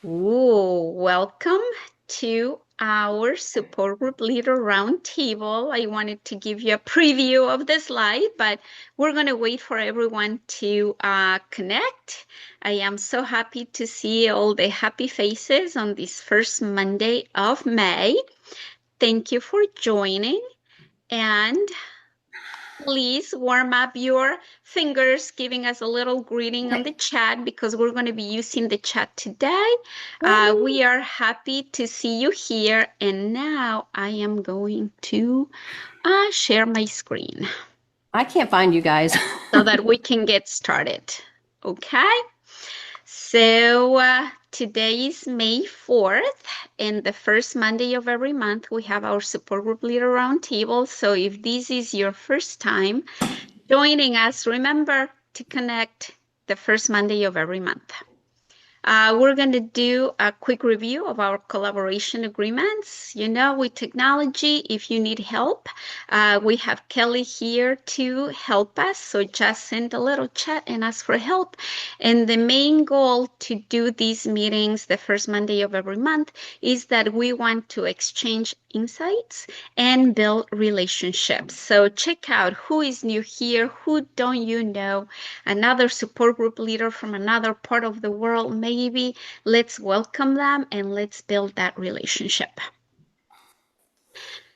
Ooh, welcome to our support group leader roundtable. I wanted to give you a preview of the slide, but we're going to wait for everyone to connect. I am so happy to see all the happy faces on this first Monday of May. Thank you for joining, and please warm up your fingers, giving us a little greeting on the chat because we're going to be using the chat today. We are happy to see you here. And now I am going to share my screen I can't find you guys. so that we can get started. Okay. So today is May 4th, and the first Monday of every month, we have our support group leader roundtable. So if this is your first time joining us, remember to connect the first Monday of every month. We're going to do a quick review of our collaboration agreements. You know, with technology, if you need help, we have Kelly here to help us. So just send a little chat and ask for help. And the main goal to do these meetings the first Monday of every month is that we want to exchange insights and build relationships. So check out who is new here, who don't you know, another support group leader from another part of the world, maybe. Let's welcome them and let's build that relationship.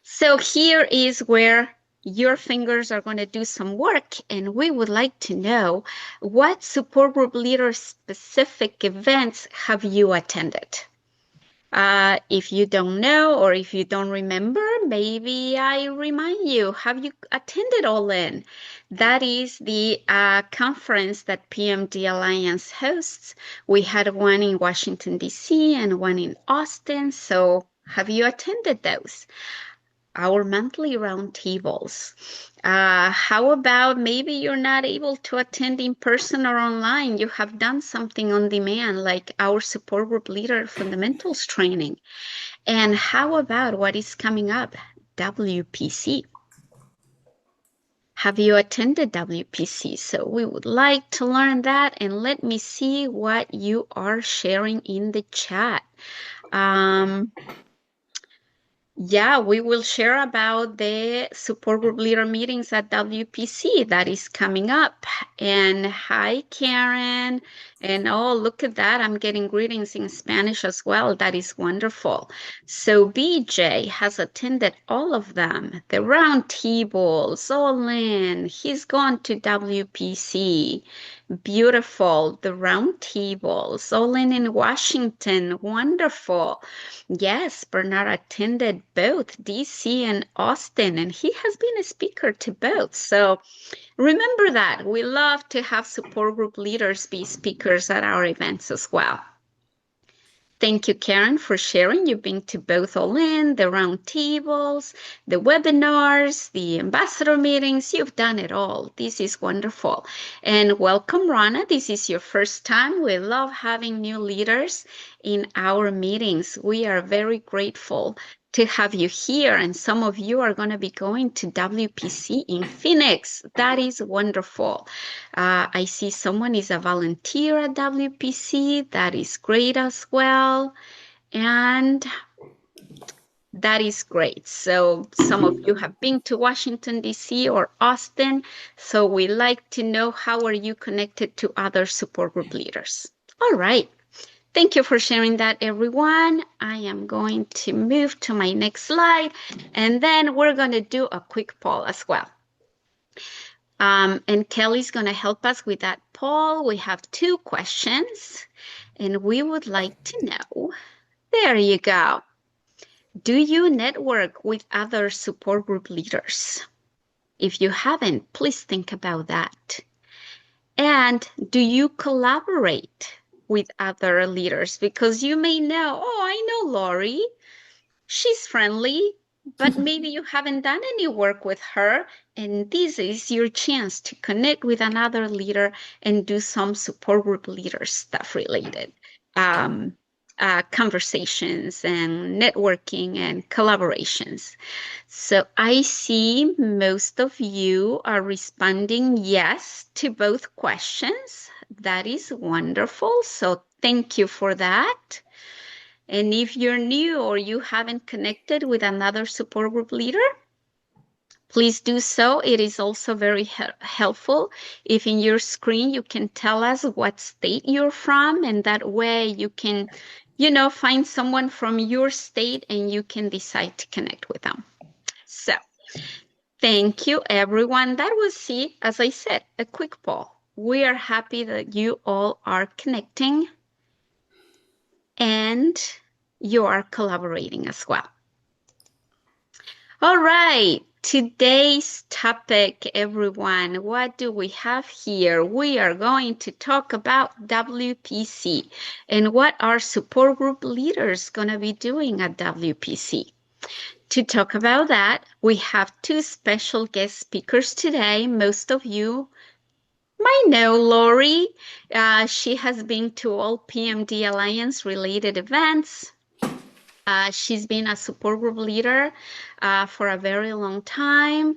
So here is where your fingers are going to do some work, and we would like to know what support group leader specific events have you attended? If you don't know or if you don't remember, maybe I remind you, have you attended All In? That is the conference that PMD Alliance hosts. We had one in Washington, D.C. and one in Austin. So have you attended those? Our monthly roundtables. How about maybe you're not able to attend in person or online? You have done something on demand, like our support group leader fundamentals training. And how about what is coming up? WPC. Have you attended WPC? So we would like to learn that, and let me see what you are sharing in the chat. Yeah, we will share about the support group leader meetings at WPC that is coming up. And hi, Karen. And oh, look at that. I'm getting greetings in Spanish as well. That is wonderful. So BJ has attended all of them, the round tables, all in. He's gone to WPC. Beautiful. The round tables, all in Washington. Wonderful. Yes, Bernard attended both DC and Austin, and he has been a speaker to both. So remember that. We love to have support group leaders be speakers at our events as well. Thank you, Karen, for sharing. You've been to both All In, the roundtables, the webinars, the ambassador meetings. You've done it all. This is wonderful. And welcome, Rana. This is your first time. We love having new leaders in our meetings. We are very grateful to have you here, and some of you are going to be going to WPC in Phoenix. That is wonderful. I see someone is a volunteer at WPC. That is great as well. And that is great. So some of you have been to Washington, D.C. or Austin. So we like to know, how are you connected to other support group leaders? All right. Thank you for sharing that, everyone. I am going to move to my next slide, and then we're going to do a quick poll as well. And Kelly's going to help us with that poll. We have 2 questions, and we would like to know, there you go. Do you network with other support group leaders? If you haven't, please think about that. And do you collaborate with other leaders? Because you may know, oh, I know Lori. She's friendly, but maybe you haven't done any work with her. And this is your chance to connect with another leader and do some support group leader stuff related. Conversations and networking and collaborations. So I see most of you are responding yes to both questions. That is wonderful. So Thank you for that. And if you're new or you haven't connected with another support group leader, please do so. It is also very helpful if in your screen you can tell us what state you're from, and that way you can, find someone from your state and you can decide to connect with them. So, thank you, everyone. That was it. As I said, a quick poll. We are happy that you all are connecting and you are collaborating as well. All right, today's topic, everyone, what do we have here? We are going to talk about WPC and what our support group leaders going to be doing at WPC. To talk about that, we have two special guest speakers today. Most of you might know Lori. She has been to all PMD Alliance related events. She's been a support group leader for a very long time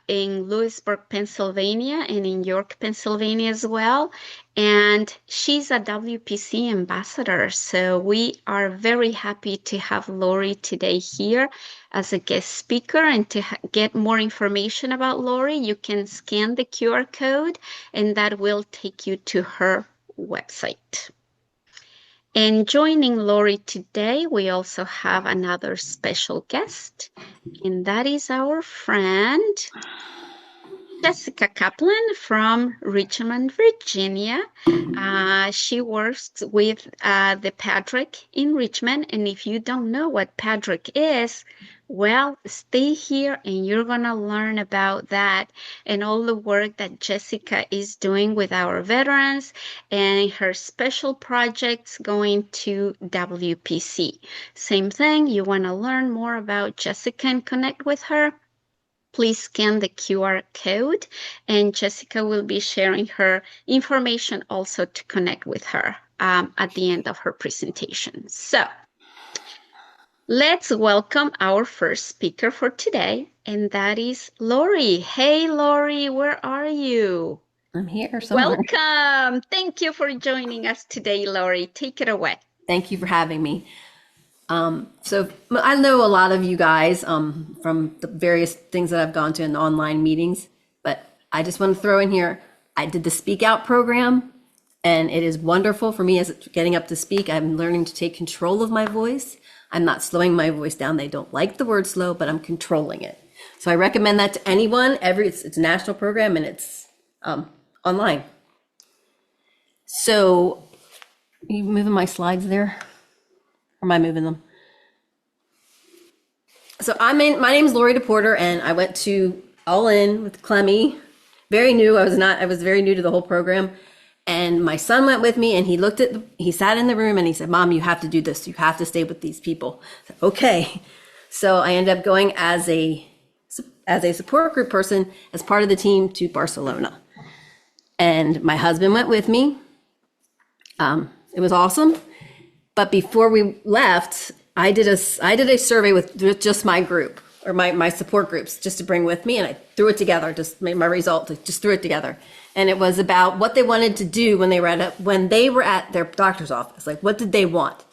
in Lewisburg, Pennsylvania, and in York, Pennsylvania as well. And she's a WPC ambassador. So we are very happy to have Lori today here as a guest speaker. And to get more information about Lori, you can scan the QR code, and that will take you to her website. And joining Lori today, we also have another special guest, and that is our friend, Jessica Kaplan from Richmond, Virginia. She works with the PADRECC in Richmond, and if you don't know what PADRECC is, well, stay here and you're going to learn about that and all the work that Jessica is doing with our veterans and her special projects going to WPC. Same thing, you want to learn more about Jessica and connect with her? Please scan the QR code, and Jessica will be sharing her information also to connect with her at the end of her presentation. So, let's welcome our first speaker for today, and that is Lori. Hey, Lori, where are you? I'm here somewhere. Welcome. Thank you for joining us today, Lori. Take it away. Thank you for having me. So I know a lot of you guys from the various things that I've gone to in the online meetings, but I just want to throw in here, I did the Speak Out program, and it is wonderful for me as getting up to speak. I'm learning to take control of my voice. I'm not slowing my voice down. They don't like the word slow, but I'm controlling it. So I recommend that to anyone. It's a national program, and it's online. So are you moving my slides there? Or am I moving them? So my name is Lori DePorter, and I went to All In with Clemmy. Very new. I was very new to the whole program. And my son went with me, and he sat in the room and he said, "Mom, you have to do this. You have to stay with these people." I said, okay. So I ended up going as a support group person as part of the team to Barcelona. And my husband went with me. It was awesome. But before we left, I did a survey with just my group or my support groups just to bring with me. And I threw it together, just made my result, just threw it together. And it was about what they wanted to do when they were at their doctor's office. Like, what did they want?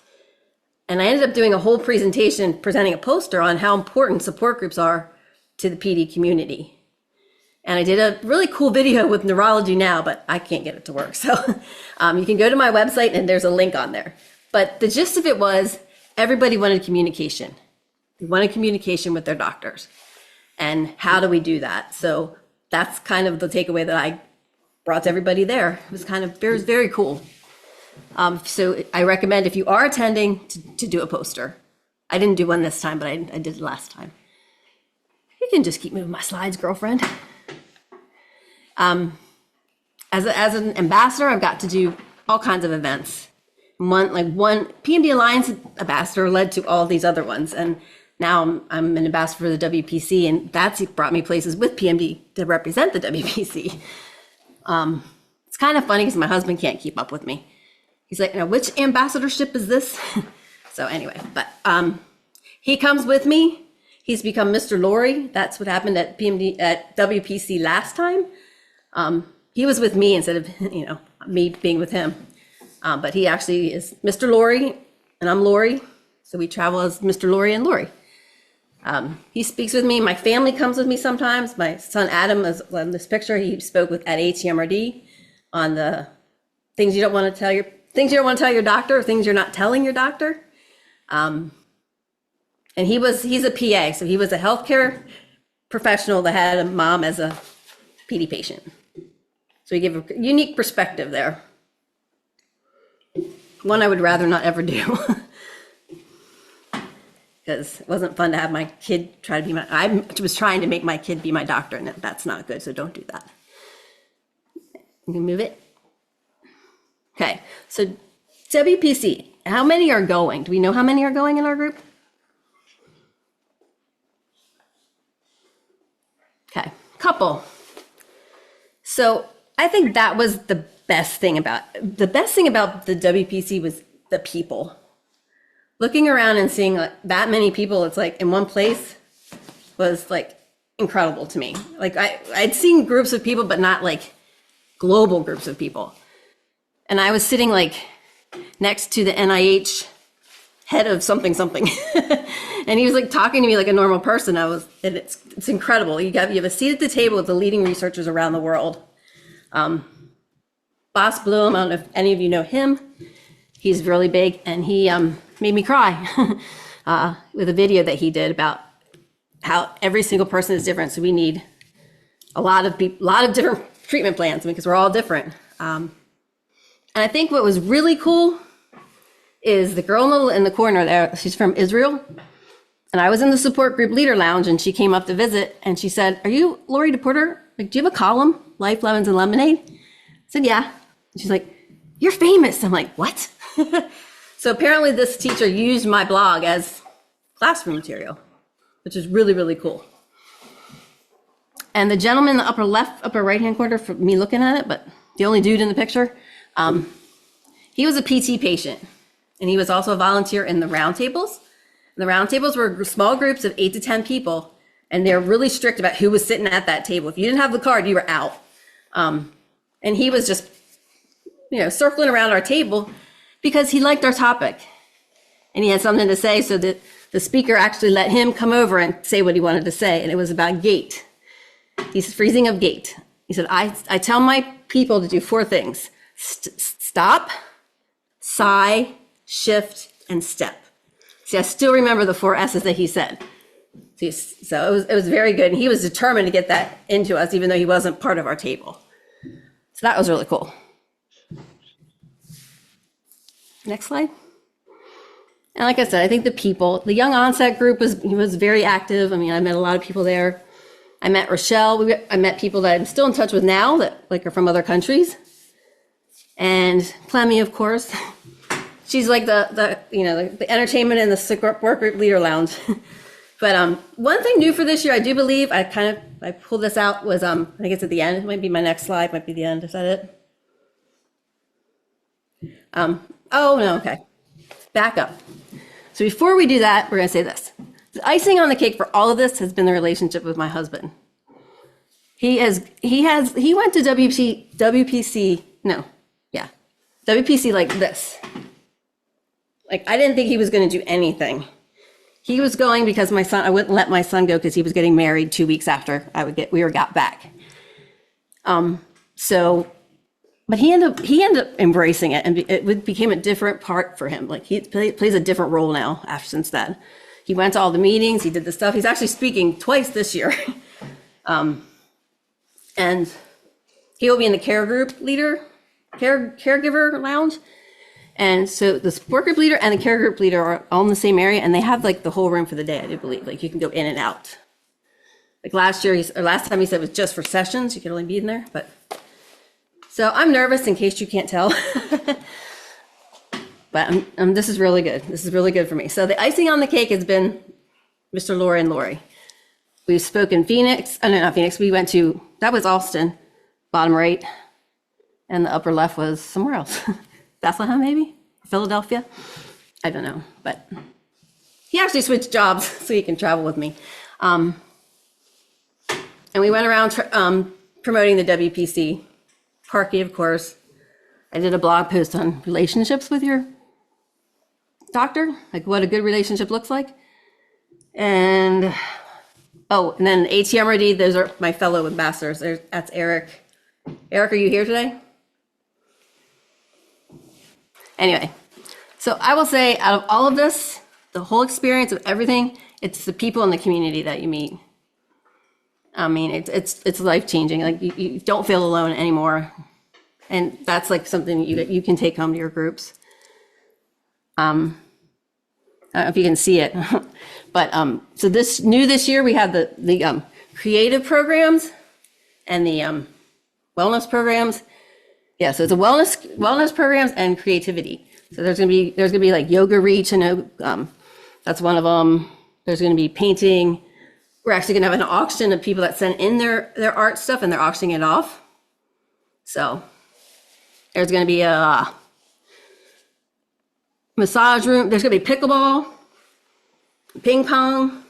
And I ended up doing a whole presentation, presenting a poster on how important support groups are to the PD community. And I did a really cool video with Neurology Now, but I can't get it to work. So you can go to my website and there's a link on there. But the gist of it was everybody wanted communication. They wanted communication with their doctors. And how do we do that? So that's kind of the takeaway that I brought to everybody there. It was very cool. So I recommend if you are attending to do a poster. I didn't do one this time, but I did it last time. You can just keep moving my slides, girlfriend. As an ambassador, I've got to do all kinds of events. One PMD Alliance ambassador led to all these other ones, and now I'm an ambassador for the WPC, and that's brought me places with PMD to represent the WPC. It's kind of funny because my husband can't keep up with me. He's like, "Now, which ambassadorship is this?" So anyway, but he comes with me. He's become Mr. Lori. That's what happened at WPC last time. He was with me instead of me being with him. But he actually is Mr. Lori, and I'm Lori. So we travel as Mr. Lori and Lori. He speaks with me. My family comes with me sometimes. My son Adam is in this picture. He spoke with at ATMRD on the things you don't want to tell your doctor, things you're not telling your doctor. And he's a PA, so he was a healthcare professional that had a mom as a PD patient. So he gave a unique perspective there. One I would rather not ever do. Because it wasn't fun to have my kid try to be I was trying to make my kid be my doctor, and that's not good, so don't do that. You can move it. Okay, so WPC, how many are going? Do we know how many are going in our group? Okay, couple. So I think that was the best thing about the WPC was the people. Looking around and seeing like that many people, it's like in one place, was like incredible to me. Like I'd seen groups of people, but not like global groups of people. And I was sitting like next to the NIH head of something, and he was like talking to me like a normal person. It's incredible. You have a seat at the table with the leading researchers around the world. Boss Bloom, I don't know if any of you know him. He's really big, and he made me cry with a video that he did about how every single person is different. So we need a lot of different treatment plans because we're all different. And I think what was really cool is the girl in the corner there. She's from Israel. And I was in the support group leader lounge, and she came up to visit, and she said, "Are you Lori DePorter? Like, do you have a column, Life, Lemons, and Lemonade?" I said, "Yeah." She's like, "You're famous." I'm like, "What?" So apparently this teacher used my blog as classroom material, which is really, really cool. And the gentleman in the upper right-hand corner, for me looking at it, but the only dude in the picture, he was a PT patient, and he was also a volunteer in the Roundtables. The Roundtables were small groups of 8 to 10 people, and they're really strict about who was sitting at that table. If you didn't have the card, you were out. And he was just, circling around our table because he liked our topic, and he had something to say. So that the speaker actually let him come over and say what he wanted to say, and it was about gait. He's freezing of gait. He said, I tell my people to do 4 things: stop, sigh, shift, and step. See, I still remember the 4 S's that he said. So it was very good. And he was determined to get that into us, even though he wasn't part of our table. So that was really cool. Next slide. And like I said, I think the young onset group was very active. I mean, I met a lot of people there. I met Rochelle. I met people that I'm still in touch with now that like are from other countries. And Clemmy, of course. She's like the entertainment in the support group leader lounge. But one thing new for this year, I do believe, I pulled this out, was I think it's at the end. It might be my next slide, might be the end. Is that it? Oh, no, okay. Back up. So before we do that, we're going to say this. The icing on the cake for all of this has been the relationship with my husband. He went to WPC like this. Like, I didn't think he was going to do anything. He was going because I wouldn't let my son go because he was getting married 2 weeks after we got back. But he ended up embracing it, and it became a different part for him. Like, he plays a different role now since then. He went to all the meetings, he did the stuff. He's actually speaking twice this year. And he will be in the caregiver lounge. And so the support group leader and the care group leader are all in the same area, and they have like the whole room for the day, I do believe. Like, you can go in and out. Like last time he said it was just for sessions, you could only be in there. But so I'm nervous in case you can't tell. But this is really good. This is really good for me. So the icing on the cake has been Mr. Lori and Lori. We've spoken Phoenix. Oh, no, not Phoenix. We went to, that was Austin, bottom right. And the upper left was somewhere else. Bethlehem, maybe? Philadelphia? I don't know. But he actually switched jobs so he can travel with me. And we went around promoting the WPC. Parky, of course. I did a blog post on relationships with your doctor, like what a good relationship looks like. And and then ATMRD, those are my fellow ambassadors. That's Eric. Eric, are you here today? Anyway, so I will say out of all of this, the whole experience of everything, it's the people in the community that you meet. I mean, it's life-changing. Like you don't feel alone anymore. And that's like something you can take home to your groups. I don't know if you can see it, but so this year we have the creative programs and the wellness programs. Yeah, so it's a wellness programs and creativity. So there's gonna be like yoga reach. I know that's one of them. There's gonna be painting. We're actually gonna have an auction of people that send in their art stuff and they're auctioning it off. So there's gonna be a massage room. There's gonna be pickleball, ping pong.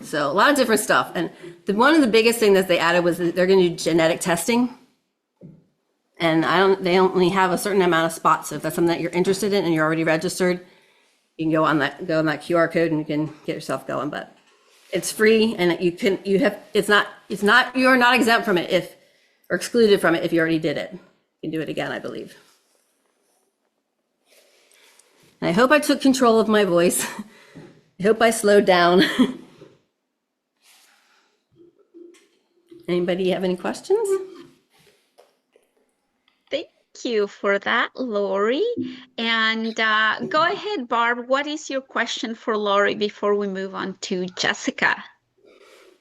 So a lot of different stuff. And one of the biggest things that they added was that they're gonna do genetic testing. And they only have a certain amount of spots. So if that's something that you're interested in and you're already registered, you can go on that QR code and you can get yourself going. But it's free and you're not exempt from it or excluded from it if you already did it. You can do it again, I believe. And I hope I took control of my voice. I hope I slowed down. Anybody have any questions? Thank you for that, Lori. And go ahead, Barb. What is your question for Lori before we move on to Jessica?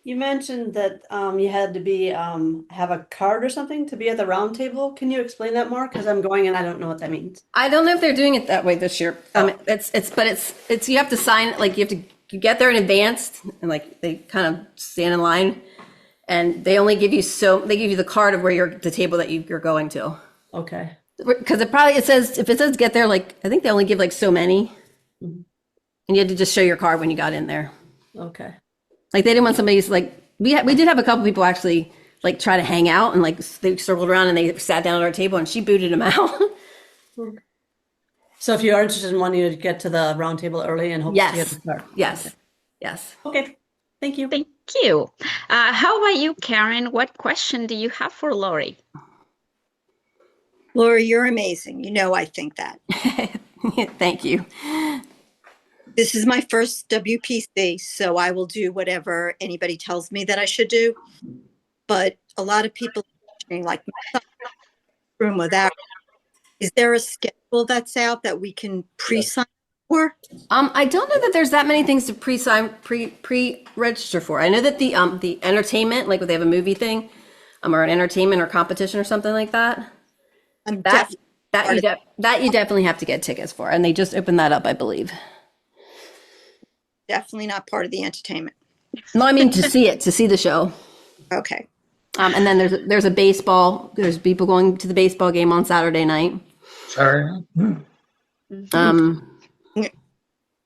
You mentioned that you had to be have a card or something to be at the roundtable. Can you explain that more? Because I'm going and I don't know what that means. I don't know if they're doing it that way this year. It's you have to sign, like you get there in advance and like they kind of stand in line and they only give you they give you the card of where the table that you're going to. Okay. Because it says get there, like I think they only give like so many, and you had to just show your card when you got in there. Okay. Like they didn't want somebody's like we did have a couple people actually like try to hang out and like they circled around and they sat down at our table and she booted them out. So if you are interested in wanting to get to the roundtable early and hope to get the card. Yes. Okay. Yes. Okay. Thank you. Thank you. How about you, Karen? What question do you have for Lori? Lori, you're amazing. You know, I think that. Thank you. This is my first WPC, so I will do whatever anybody tells me that I should do. But a lot of people, like room without, is there a schedule that's out that we can pre-sign for? I don't know that there's that many things to pre-register for. I know that the entertainment, like when they have a movie thing, or an entertainment or competition or something like that. That you definitely have to get tickets for, and they just opened that up, I believe. Definitely not part of the entertainment. No, I mean to see the show. Okay. And then there's a baseball. There's people going to the baseball game on Saturday night. Sorry.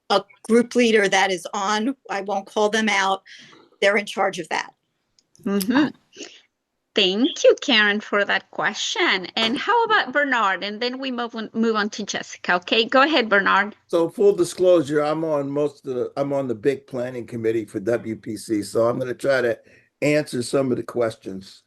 A group leader that is on, I won't call them out. They're in charge of that. Mm-hmm. Thank you, Karen, for that question. And how about Bernard? And then we move on to Jessica. Okay, go ahead, Bernard. So full disclosure, I'm on the big planning committee for WPC. So I'm going to try to answer some of the questions.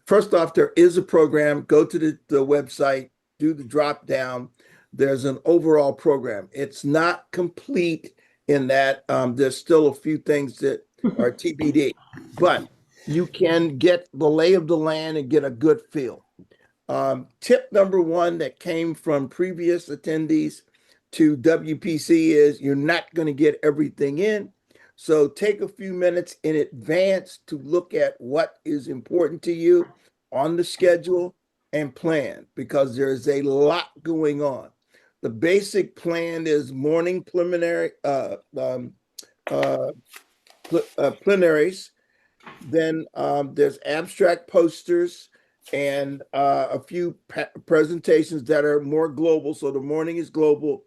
First off, there is a program. Go to the website, do the drop down. There's an overall program. It's not complete in that there's still a few things that are TBD, but you can get the lay of the land and get a good feel. Tip number one that came from previous attendees to WPC is you're not going to get everything in. So take a few minutes in advance to look at what is important to you on the schedule and plan, because there's a lot going on. The basic plan is morning plenaries. Then there's abstract posters and a few presentations that are more global. So the morning is global.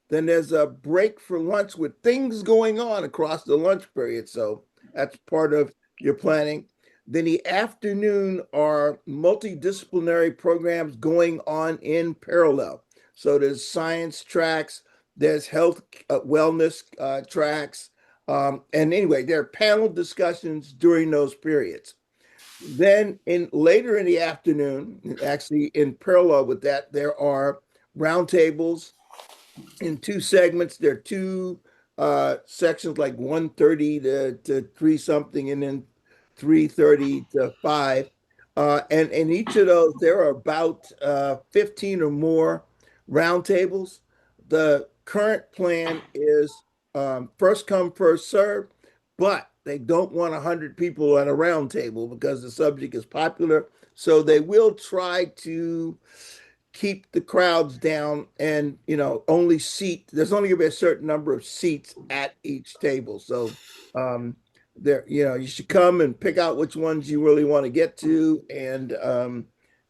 Then there's a break for lunch with things going on across the lunch period. So that's part of your planning. Then the afternoon are multidisciplinary programs going on in parallel. So there's science tracks, there's health wellness tracks. And anyway, there are panel discussions during those periods. Then later in the afternoon, actually in parallel with that, there are roundtables in two segments. There are two sections, like 1:30 to 3 something, and then 3:30 to 5. And in each of those, there are about 15 or more roundtables. The current plan is first come, first serve, but they don't want 100 people at a roundtable because the subject is popular. So they will try to keep the crowds down, and there's only gonna be a certain number of seats at each table. So there, you should come and pick out which ones you really want to get to, and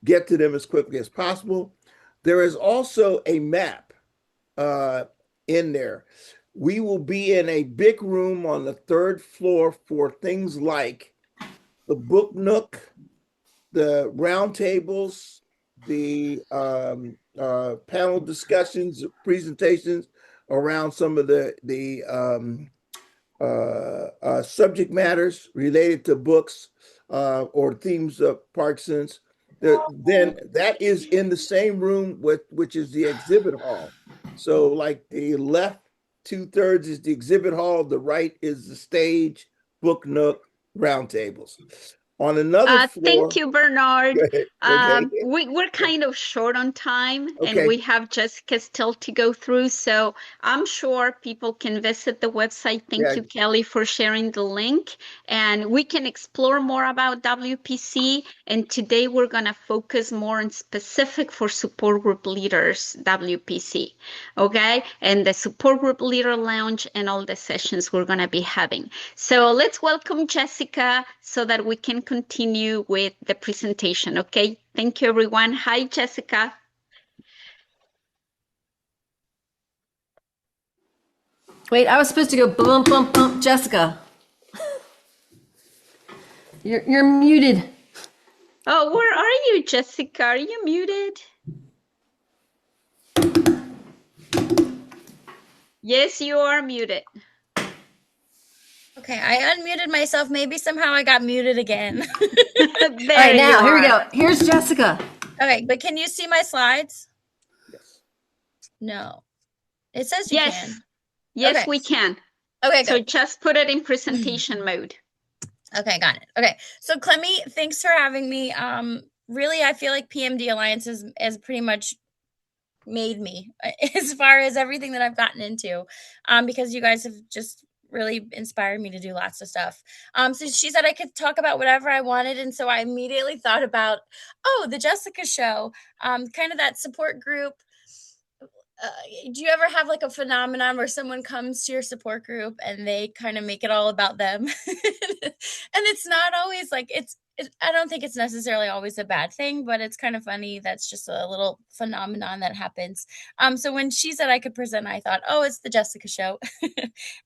get to them as quickly as possible. There is also a map in there. We will be in a big room on the third floor for things like the book nook, the roundtables, the panel discussions, presentations around some of the subject matters related to books or themes of Parkinson's. Then that is in the same room which is the exhibit hall. So like the left 2/3 is the exhibit hall, the right is the stage, book nook, roundtables. On another floor. Thank you, Bernard. Okay. We're kind of short on time, and Okay. we have Jessica still to go through. So I'm sure people can visit the website. Thank Yeah. you, Kelly, for sharing the link. And we can explore more about WPC. And today we're going to focus more on specific for support group leaders, WPC. Okay. And the support group leader lounge and all the sessions we're going to be having. So let's welcome Jessica so that we can continue with the presentation. Okay, thank you, everyone. Hi, Jessica. Wait, I was supposed to go bump, bump, bump. Jessica, you're muted. Oh, where are you, Jessica? Are you muted? Yes, you are muted. Okay, I unmuted myself. Maybe somehow I got muted again. All right, now here we go. Here's Jessica. Okay, but can you see my slides? Yes. No. It says you can. Yes, Okay. we can. Okay, So good. just put it in presentation mode. Okay, got it. Okay, so Clemmy, thanks for having me. Really, I feel like PMD Alliance has pretty much made me as far as everything that I've gotten into, because you guys have just really inspired me to do lots of stuff. So she said I could talk about whatever I wanted, and so I immediately thought about, the Jessica show, kind of that support group. Do you ever have like a phenomenon where someone comes to your support group and they kind of make it all about them? And it's not always like I don't think it's necessarily always a bad thing, but it's kind of funny. That's just a little phenomenon that happens. So when she said I could present, I thought, it's the Jessica show.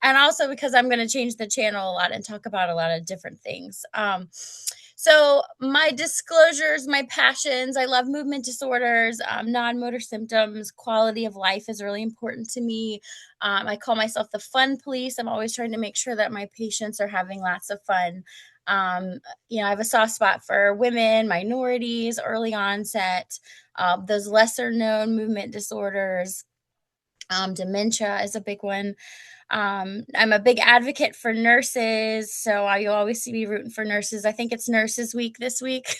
And also because I'm going to change the channel a lot and talk about a lot of different things. So my disclosures, my passions, I love movement disorders, non-motor symptoms, quality of life is really important to me. I call myself the fun police. I'm always trying to make sure that my patients are having lots of fun. I have a soft spot for women, minorities, early onset, those lesser known movement disorders. Dementia is a big one. I'm a big advocate for nurses, so you always see me rooting for nurses. I think it's Nurses Week this week.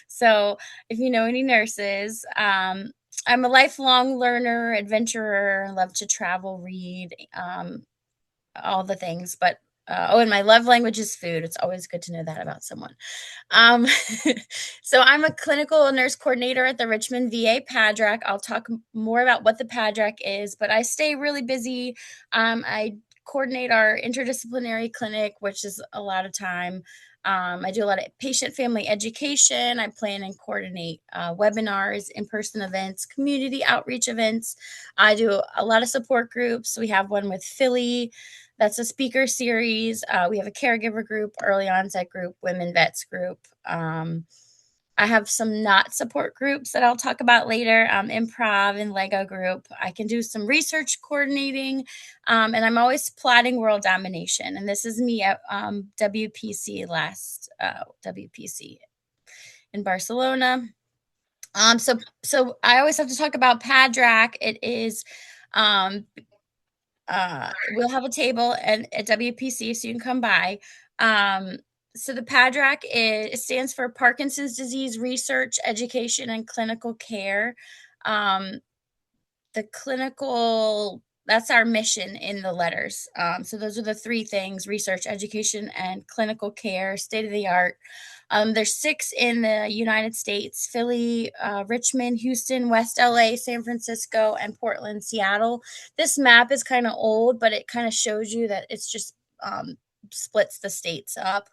So if you know any nurses, I'm a lifelong learner, adventurer, love to travel, read, all the things, but and my love language is food. It's always good to know that about someone. So I'm a clinical nurse coordinator at the Richmond VA PADRECC. I'll talk more about what the PADRECC is, but I stay really busy. I coordinate our interdisciplinary clinic, which is a lot of time. I do a lot of patient family education. I plan and coordinate webinars, in-person events, community outreach events. I do a lot of support groups. We have one with Philly. That's a speaker series. We have a caregiver group, early onset group, women vets group. I have some not support groups that I'll talk about later, improv and Lego group. I can do some research coordinating, and I'm always plotting world domination. And this is me at WPC, last WPC in Barcelona. So I always have to talk about PADRECC. It is, we'll have a table at WPC, so you can come by. So the PADRECC it stands for Parkinson's Disease Research, Education, and Clinical Care. The clinical, that's our mission in the letters. So those are the three things: research, education, and clinical care, state of the art. There's 6 in the United States: Philly, Richmond, Houston, West LA, San Francisco, and Portland, Seattle. This map is kind of old, but it kind of shows you that it's just splits the states up.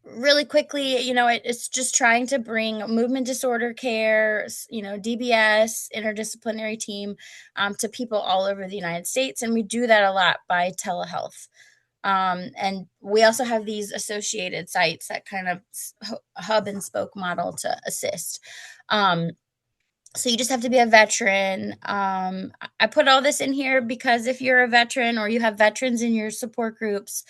Really quickly, it's just trying to bring movement disorder care, DBS, interdisciplinary team, to people all over the United States. And we do that a lot by telehealth. And we also have these associated sites that kind of hub and spoke model to assist. So you just have to be a veteran. I put all this in here because if you're a veteran or you have veterans in your support groups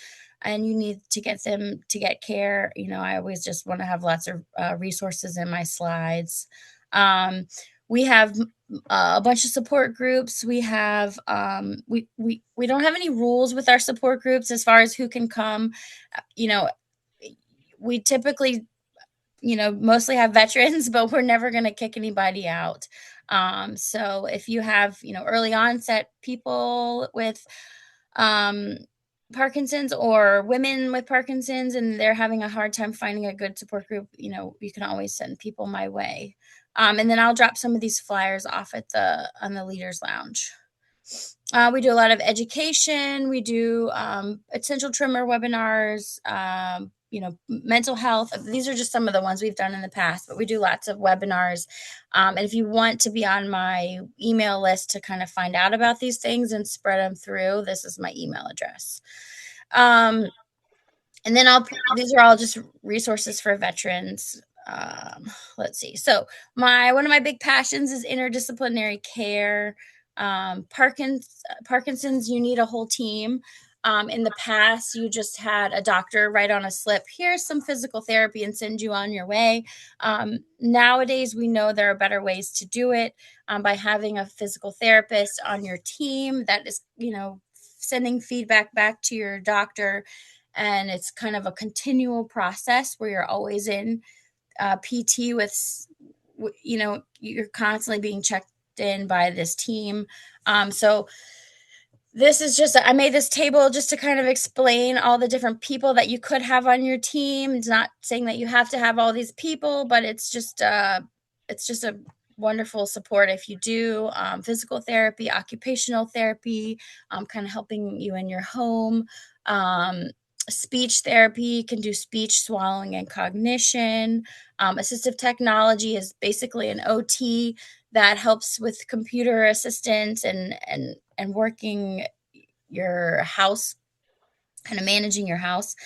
and you need to get them to get care, I always just want to have lots of resources in my slides. We have a bunch of support groups. We have we don't have any rules with our support groups as far as who can come. We typically mostly have veterans, but we're never going to kick anybody out. So if you have, early onset people with Parkinson's or women with Parkinson's and they're having a hard time finding a good support group, you can always send people my way. And then I'll drop some of these flyers off on the Leaders Lounge. We do a lot of education. We do essential tremor webinars, mental health. These are just some of the ones we've done in the past, but we do lots of webinars. And if you want to be on my email list to kind of find out about these things and spread them through, this is my email address. And then these are all just resources for veterans. Let's see. So one of my big passions is interdisciplinary care. Parkinson's, you need a whole team. In the past, you just had a doctor write on a slip, here's some physical therapy, and send you on your way. Nowadays, we know there are better ways to do it by having a physical therapist on your team that is, sending feedback back to your doctor. And it's kind of a continual process where you're always in PT with, you're constantly being checked in by this team. So this is I made this table just to kind of explain all the different people that you could have on your team. It's not saying that you have to have all these people, but it's just a wonderful support if you do. Physical therapy, occupational therapy, kind of helping you in your home. Speech therapy, can do speech, swallowing, and cognition. Assistive technology is basically an OT that helps with computer assistance and working your house, kind of managing your house.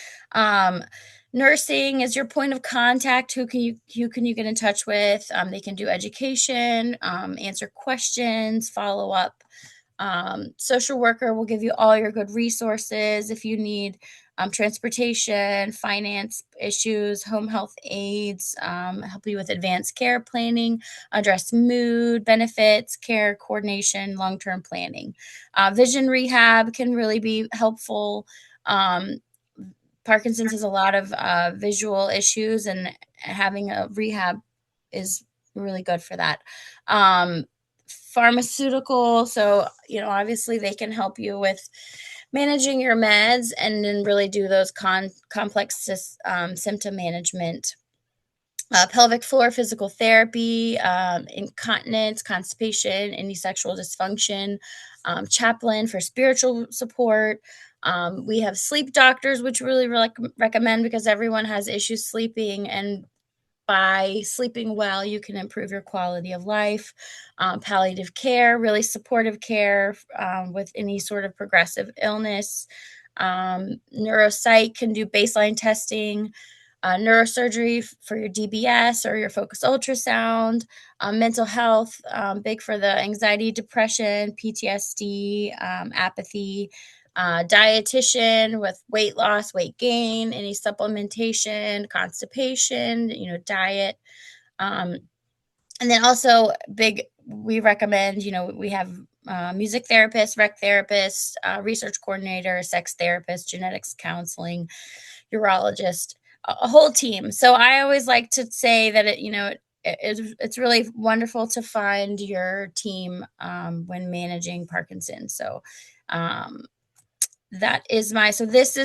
Nursing is your point of contact. Who can you get in touch with? They can do education, answer questions, follow up. Social worker will give you all your good resources if you need transportation, finance issues, home health aides, help you with advanced care planning, address mood, benefits, care coordination, long-term planning. Vision rehab can really be helpful. Parkinson's has a lot of visual issues, and having a rehab is really good for that. Pharmaceutical, so obviously they can help you with managing your meds and then really do those complex symptom management. pelvic floor physical therapy, incontinence, constipation, any sexual dysfunction, chaplain for spiritual support. We have sleep doctors, which really recommend because everyone has issues sleeping, and by sleeping well, you can improve your quality of life. Palliative care, really supportive care with any sort of progressive illness. Neuropsych can do baseline testing. Neurosurgery for your DBS or your focus ultrasound. Mental health, big for the anxiety, depression, PTSD, apathy. Dietitian with weight loss, weight gain, any supplementation, constipation, diet. And then also we recommend, we have music therapists, rec therapists, research coordinator, sex therapist, genetics counseling, urologist, a whole team. So I always like to say that it's really wonderful to find your team when managing Parkinson's. So that is this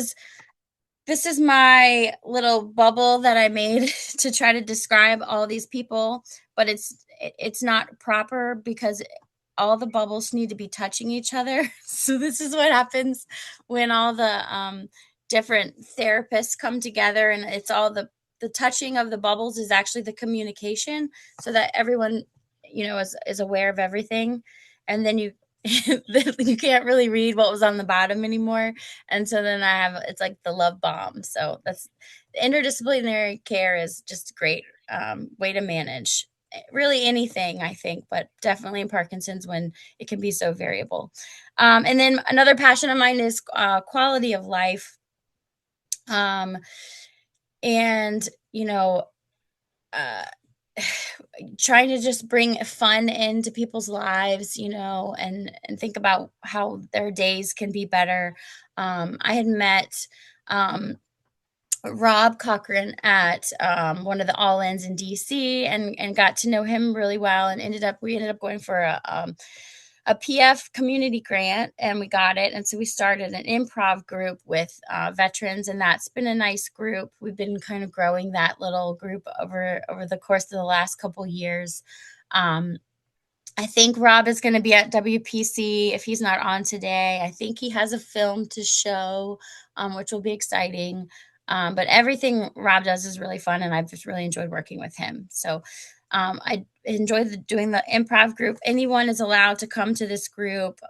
is my little bubble that I made to try to describe all these people, but it's not proper because all the bubbles need to be touching each other. So this is what happens when all the different therapists come together, and it's all the touching of the bubbles is actually the communication, so that everyone is aware of everything, and then you you can't really read what was on the bottom anymore. And so then it's like the love bomb. So that's interdisciplinary care is just a great way to manage really anything, I think, but definitely in Parkinson's when it can be so variable. And then another passion of mine is quality of life. And, trying to just bring fun into people's lives, and think about how their days can be better. I had met Rob Cochran at one of the all-ins in DC, and got to know him really well, and we ended up going for a PF community grant, and we got it. And so we started an improv group with veterans, and that's been a nice group. We've been kind of growing that little group over the course of the last couple years. I think Rob is going to be at WPC if he's not on today. I think he has a film to show, which will be exciting. But everything Rob does is really fun, and I've just really enjoyed working with him. So I enjoy doing the improv group. Anyone is allowed to come to this group.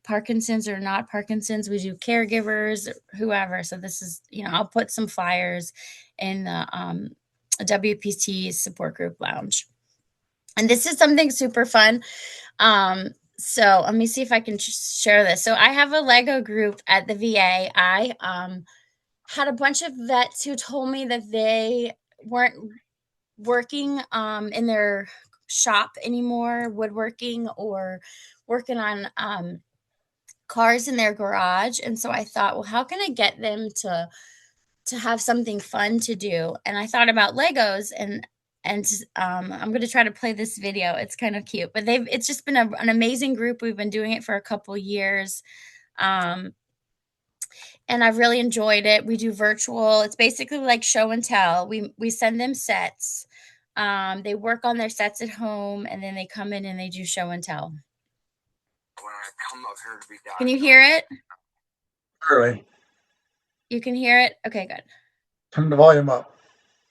Parkinson's or not Parkinson's, we do caregivers, whoever. So this is, I'll put some flyers in the WPC support group lounge. And this is something super fun. So let me see if I can share this. So I have a Lego group at the VA. I had a bunch of vets who told me that they weren't working in their shop anymore, woodworking or working on cars in their garage. And so I thought, well, how can I get them to have something fun to do? And I thought about Legos, and I'm going to try to play this video. It's kind of cute, but it's just been an amazing group. We've been doing it for a couple years. And I've really enjoyed it. We do virtual. It's basically like show and tell. We send them sets. They work on their sets at home, and then they come in and they do show and tell. When I come up here to be Can you hear it? early, You can hear it? Okay, good. turn the volume up.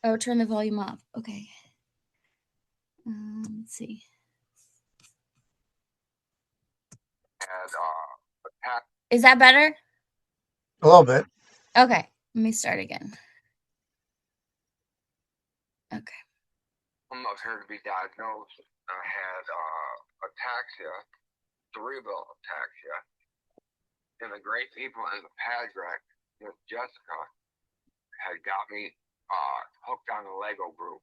Oh, turn the volume up. Okay. Let's see. And Is that better? a little bit. Okay, let me start again. Okay. I'm up here to be diagnosed. I had ataxia, cerebral ataxia, and the great people in the PADRECC, Miss Jessica, had got me hooked on the Lego group.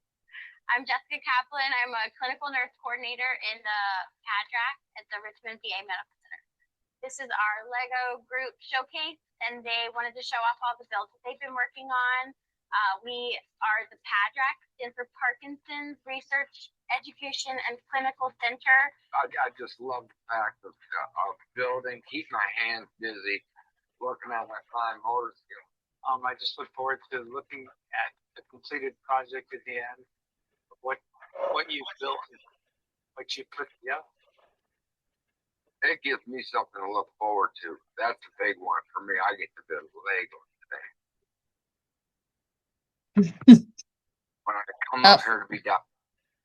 I'm Jessica Kaplan. I'm a clinical nurse coordinator in the PADRECC at the Richmond VA Medical Center. This is our Lego group showcase, and they wanted to show off all the builds that they've been working on. We are the PADRECC, stands for Parkinson's Research, Education, and Clinical Center. I just love the fact of building, keep my hands busy, working on my fine motor skills. I just look forward to looking at the completed project at the end, what you built, what you put together. It gives me something to look forward to. That's a big one for me. I get to build Lego today. When I come up here to be done.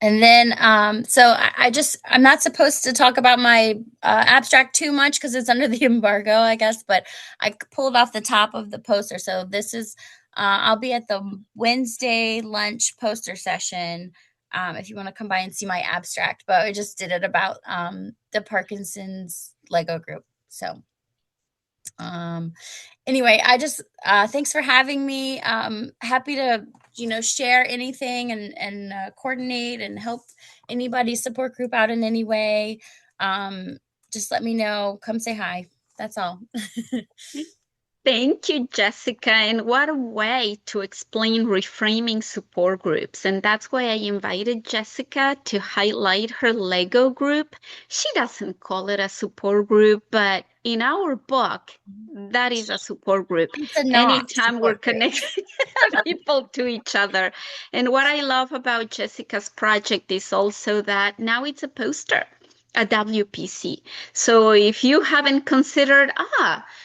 And then, so I'm not supposed to talk about my abstract too much because it's under the embargo, I guess, but I pulled off the top of the poster. So this is, I'll be at the Wednesday lunch poster session if you want to come by and see my abstract, but I just did it about the Parkinson's Lego group. So anyway, I just thanks for having me. Happy to share anything and coordinate and help anybody's support group out in any way. Just let me know. Come say hi. That's all. Thank you, Jessica. And what a way to explain reframing support groups. And that's why I invited Jessica to highlight her Lego group. She doesn't call it a support group, but in our book, that is a support group. Anytime we're connecting people to each other. And what I love about Jessica's project is also that now it's a poster, a WPC. So if you haven't considered,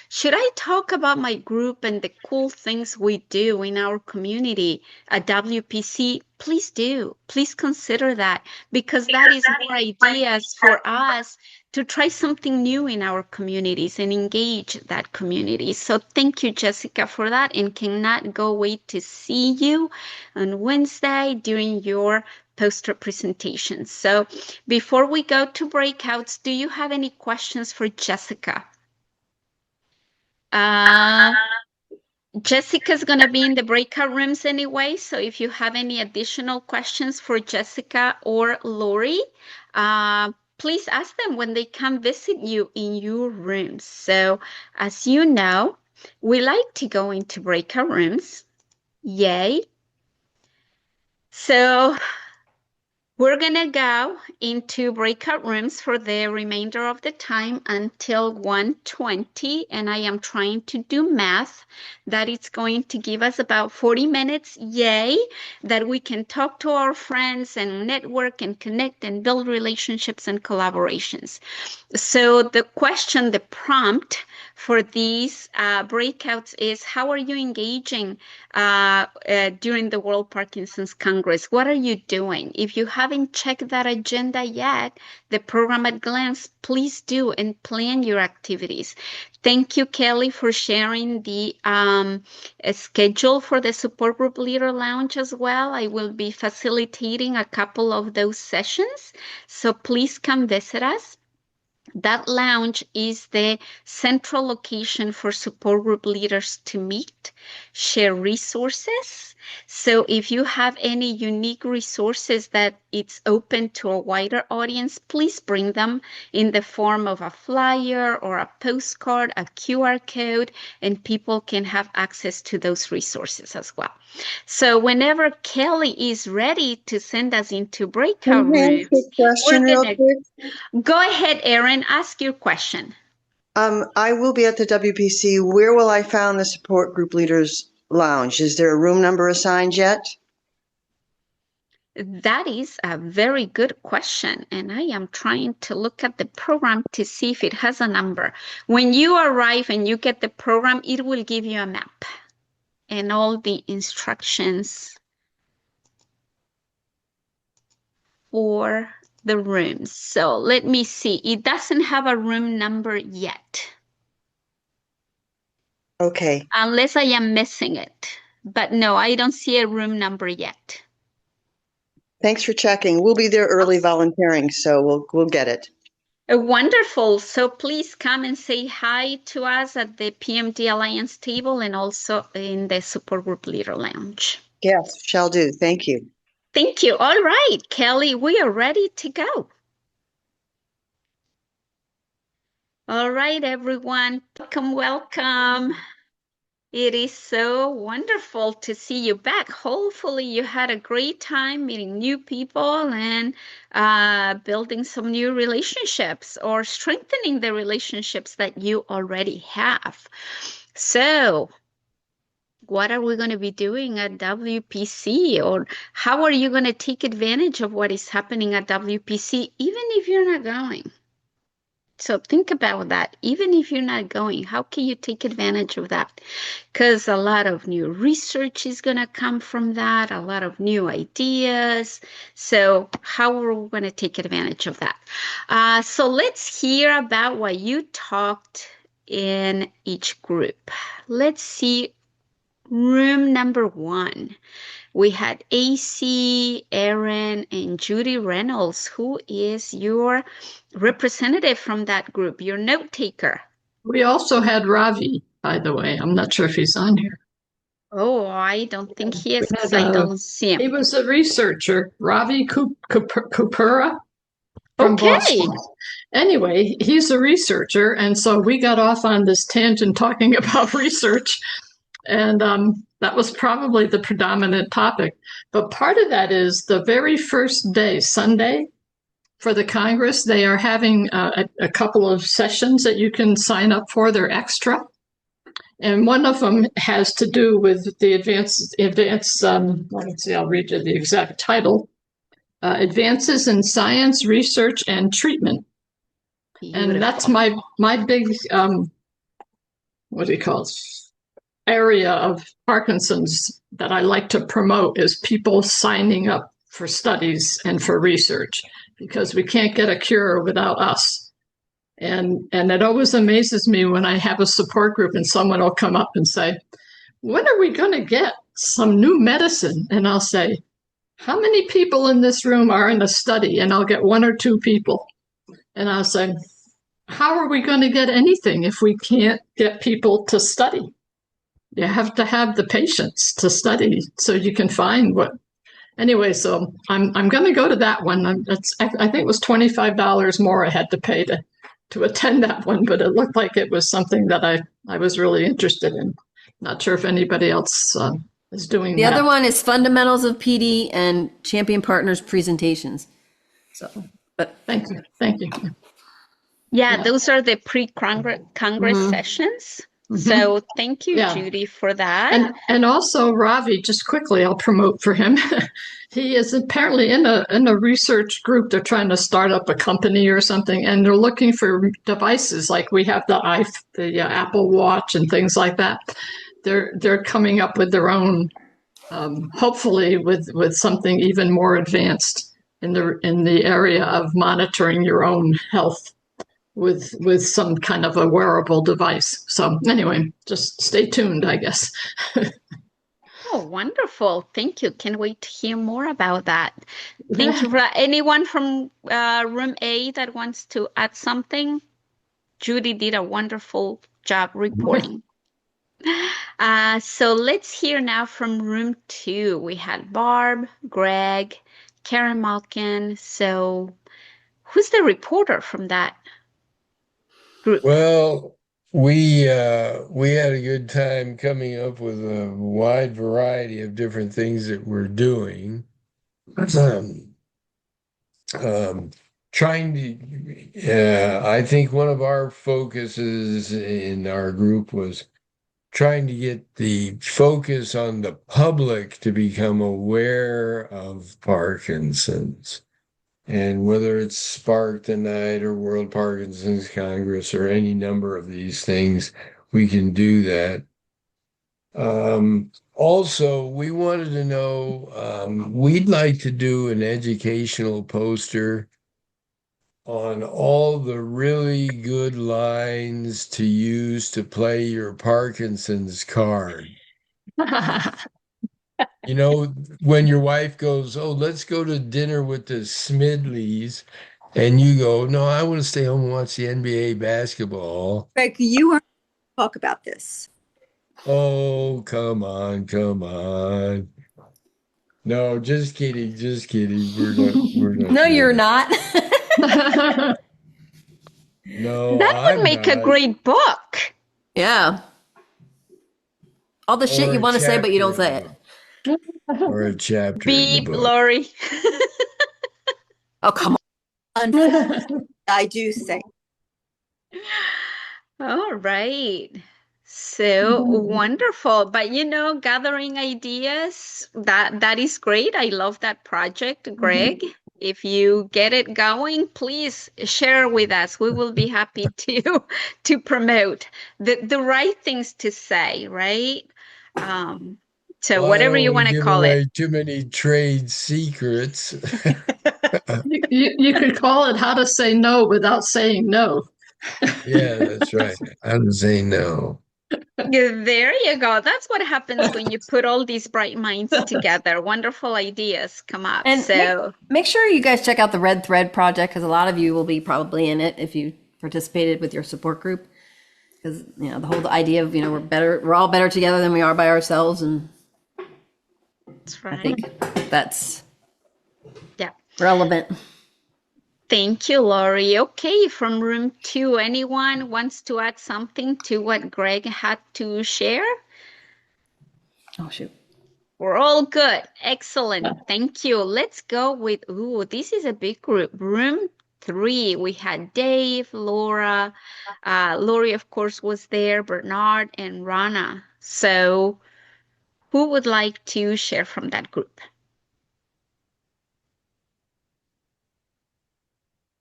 should I talk about my group and the cool things we do in our community at WPC? Please do. Please consider that, because that is more ideas for us to try something new in our communities and engage that community. So thank you, Jessica, for that, and cannot go wait to see you on Wednesday during your poster presentation. So before we go to breakouts, do you have any questions for Jessica? Jessica's going to be in the breakout rooms anyway, so if you have any additional questions for Jessica or Lori, please ask them when they come visit you in your rooms. So as you know, we like to go into breakout rooms. Yay. So we're going to go into breakout rooms for the remainder of the time until 1:20, and I am trying to do math that it's going to give us about 40 minutes, yay, that we can talk to our friends and network and connect and build relationships and collaborations. So the question, the prompt for these breakouts is, how are you engaging during the World Parkinson's Congress? What are you doing? If you haven't checked that agenda yet, the program at glance, please do and plan your activities. Thank you, Kelly, for sharing the schedule for the Support Group Leader Lounge as well. I will be facilitating a couple of those sessions, so please come visit us. That lounge is the central location for support group leaders to meet, share resources. So if you have any unique resources that it's open to a wider audience, please bring them in the form of a flyer or a postcard, a QR code, and people can have access to those resources as well. So whenever Kelly is ready to send us into breakout rooms, question real quick. Go ahead, Erin, ask your question. I will be at the WPC. Where will I find the support group leaders lounge? Is there a room number assigned yet? That is a very good question, and I am trying to look at the program to see if it has a number. When you arrive and you get the program, it will give you a map and all the instructions for the rooms. So let me see. It doesn't have a room number yet. Okay. Unless I am missing it. But no, I don't see a room number yet. Thanks for checking. We'll be there early volunteering, so we'll get it. Wonderful. So please come and say hi to us at the PMD Alliance table and also in the Support Group Leader Lounge. Yes, shall do. Thank you. Thank you. All right, Kelly, we are ready to go. All right, everyone. Welcome, welcome. It is so wonderful to see you back. Hopefully you had a great time meeting new people and building some new relationships or strengthening the relationships that you already have. So what are we going to be doing at WPC, or how are you going to take advantage of what is happening at WPC, even if you're not going? So think about that. Even if you're not going, how can you take advantage of that? Because a lot of new research is going to come from that, a lot of new ideas. So how are we going to take advantage of that? So let's hear about what you talked in each group. Let's see, room number 1. We had AC, Aaron, and Judy Reynolds. Who is your representative from that group, your note taker? We also had Ravi, by the way. I'm not sure if he's on here. Oh, I don't think he is, We because had, I don't see him. He was a researcher, Ravi Kupura from Okay. Boston. Anyway, he's a researcher, and so we got off on this tangent talking about research, and that was probably the predominant topic. But part of that is the very first day, Sunday, for the Congress, they are having a couple of sessions that you can sign up for. They're extra. And one of them has to do with the advanced let me see, I'll read you the exact title. Advances in Science, Research, and Treatment. Beautiful. And that's my big, what do you call it, area of Parkinson's that I like to promote is people signing up for studies and for research, because we can't get a cure without us. And it always amazes me when I have a support group and someone will come up and say, when are we going to get some new medicine? And I'll say, how many people in this room are in a study? And I'll get 1 or 2 people. And I'll say, how are we going to get anything if we can't get people to study? You have to have the patients to study so you can find what. Anyway, so I'm going to go to that one. I think it was $25 more I had to pay to attend that one, but it looked like it was something that I was really interested in. Not sure if anybody else is doing that. The other one is Fundamentals of PD and Champion Partners presentations. So, but thank you. Yeah, those are the pre-Congress sessions. Mm-hmm. So thank you, Judy, for that. And also Ravi, just quickly, I'll promote for him. He is apparently in a research group. They're trying to start up a company or something, and they're looking for devices like we have the Apple Watch and things like that. They're coming up with their own, hopefully with something even more advanced in the area of monitoring your own health with some kind of a wearable device. So anyway, just stay tuned, I guess. Oh, wonderful. Thank you. Can't wait to hear more about that. Thank you. For anyone from room A that wants to add something? Judy did a wonderful job reporting. So let's hear now from room 2. We had Barb, Greg, Karen Malkin. So who's the reporter from that group? Well, we had a good time coming up with a wide variety of different things that we're doing. Trying to, I think one of our focuses in our group was trying to get the focus on the public to become aware of Parkinson's. And whether it's Spark tonight or World Parkinson's Congress or any number of these things, we can do that. Also, we wanted to know, we'd like to do an educational poster on all the really good lines to use to play your Parkinson's card. You know, when your wife goes, oh, let's go to dinner with the Smidleys, and you go, no, I want to stay home and watch the NBA basketball. Greg, you want to talk about this? Oh, come on. No, just kidding. We're not. No, you're not. No, that would make a great book. Yeah. All the shit you want to say, but you don't say it. Or a chapter. Beep, Lori. Oh, come on. I do say. All right. So wonderful. But gathering ideas, that is great. I love that project, Greg. If you get it going, please share with us. We will be happy to promote the right things to say, right? So Well, I don't whatever you want to want to give call it. away too many trade secrets. You could call it how to say no without saying no. Yeah, that's right. How to say no. Yeah, there you go. That's what happens when you put all these bright minds together. Wonderful ideas come up. And So make sure you guys check out the Red Thread project, because a lot of you will be probably in it if you participated with your support group. Because the whole idea of we're all better together than we are by ourselves, and that's I right. think that's Yeah. relevant. Thank you, Lori. Okay, from room 2, anyone wants to add something to what Greg had to share? Oh, shoot. We're all good. Excellent. Thank you. Let's go with, this is a big group. Room 3, we had Dave, Laura. Lori, of course, was there, Bernard, and Rana. So who would like to share from that group?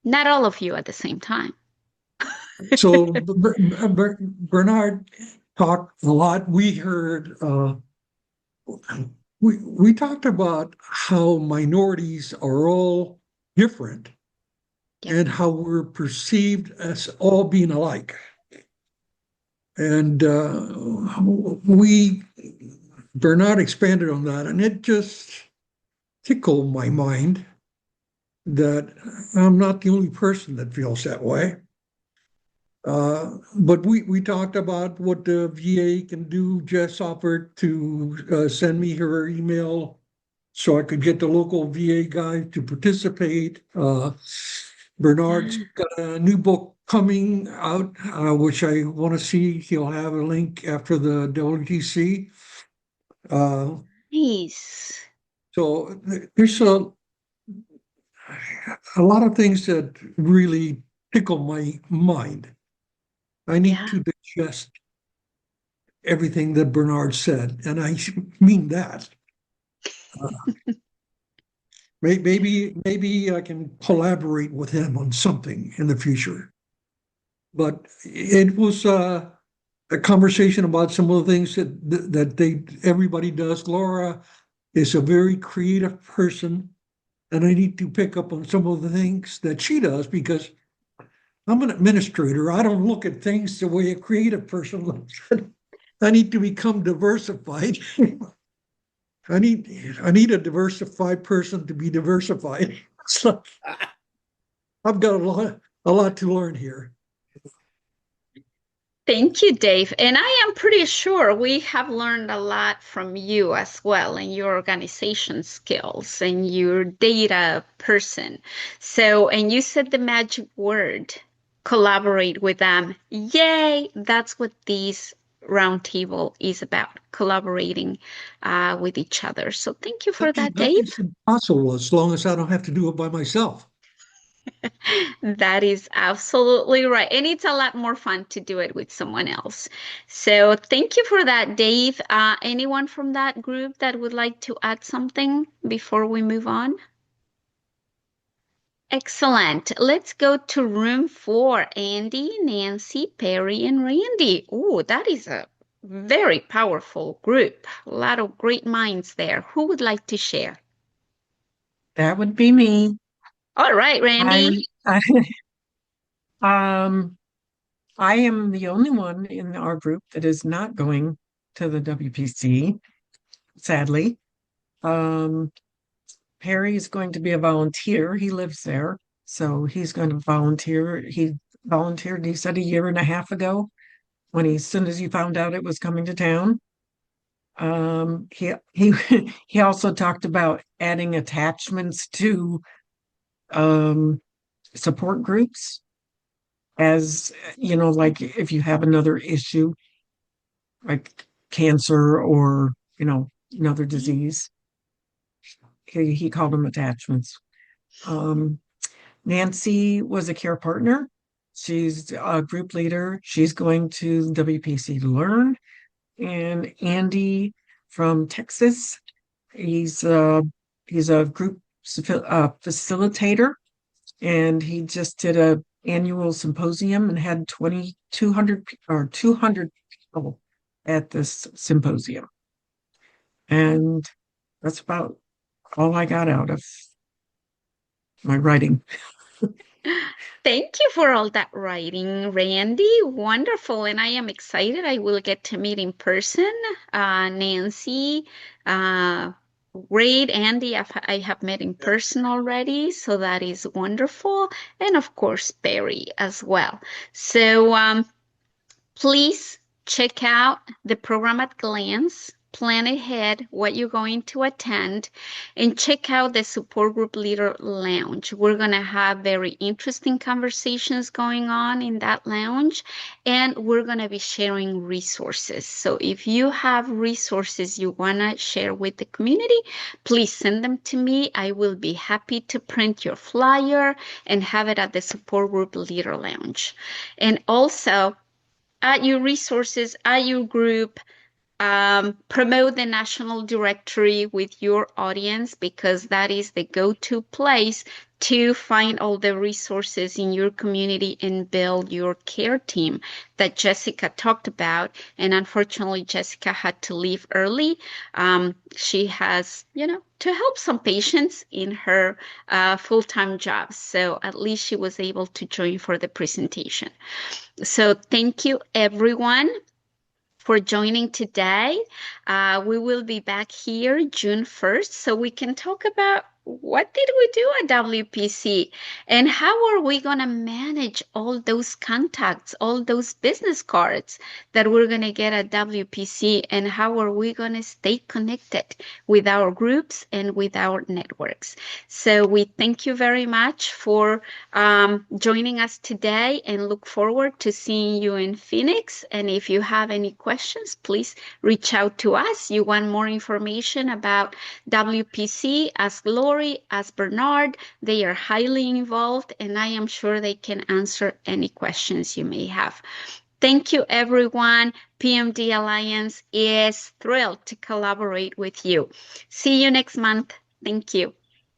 Not all of you at the same time. So Bernard talked a lot. We heard we talked about how minorities are all different and how we're perceived as all being alike. And Bernard expanded on that, and it just tickled my mind that I'm not the only person that feels that way. But we talked about what the VA can do. Jess offered to send me her email so I could get the local VA guy to participate. Bernard's got a new book coming out, which I want to see. He'll have a link after the WTC. Nice. So there's a lot of things that really tickle my mind. I need to digest everything that Bernard said, and I mean that. Maybe I can collaborate with him on something in the future. But it was a conversation about some of the things that everybody does. Laura is a very creative person, and I need to pick up on some of the things that she does because I'm an administrator. I don't look at things the way a creative person looks at it. I need to become diversified. I need a diversified person to be diversified. So I've got a lot to learn here. Thank you, Dave. And I am pretty sure we have learned a lot from you as well, and your organization skills and your data person. So, and you said the magic word, collaborate with them. Yay! That's what this roundtable is about, collaborating with each other. So thank you for that, Dave. Nothing's impossible as long as I don't have to do it by myself. That is absolutely right. And it's a lot more fun to do it with someone else. So thank you for that, Dave. Anyone from that group that would like to add something before we move on? Excellent. Let's go to room 4. Andy, Nancy, Perry, and Randy. Oh, that is a very powerful group. A lot of great minds there. Who would like to share? That would be me. All right, Randy. I am the only one in our group that is not going to the WPC, sadly. Perry is going to be a volunteer. He lives there, so he's going to volunteer. He volunteered, he said, a year and a half ago as soon as he found out it was coming to town. He also talked about adding attachments to support groups, as like if you have another issue like cancer or another disease. He called them attachments. Nancy was a care partner, She's a group leader. She's going to WPC Learn. And Andy from Texas, he's a group facilitator, and he just did a annual symposium and had 2,200 or 200 people at this symposium. And that's about all I got out of my writing. Thank you for all that writing, Randy. Wonderful. And I am excited. I will get to meet in person. Nancy, great. Andy, I have met in person already. So that is wonderful. And of course, Barry as well. So please check out the program at glance. Plan ahead what you're going to attend, and check out the Support Group Leader Lounge. We're going to have very interesting conversations going on in that lounge, and we're going to be sharing resources. So if you have resources you want to share with the community, please send them to me. I will be happy to print your flyer and have it at the Support Group Leader Lounge. And also, add your resources, add your group, promote the national directory with your audience, because that is the go-to place to find all the resources in your community and build your care team that Jessica talked about. And unfortunately, Jessica had to leave early. She has, to help some patients in her full-time job. So at least she was able to join for the presentation. So thank you, everyone, for joining today. We will be back here June 1st, so we can talk about what did we do at WPC and how are we going to manage all those contacts, all those business cards that we're going to get at WPC, and how are we going to stay connected with our groups and with our networks. So we thank you very much for joining us today, and look forward to seeing you in Phoenix. And if you have any questions, please reach out to us. You want more information about WPC, ask Lori, ask Bernard. They are highly involved, and I am sure they can answer any questions you may have. Thank you, everyone. PMD Alliance is thrilled to collaborate with you. See you next month. Thank you.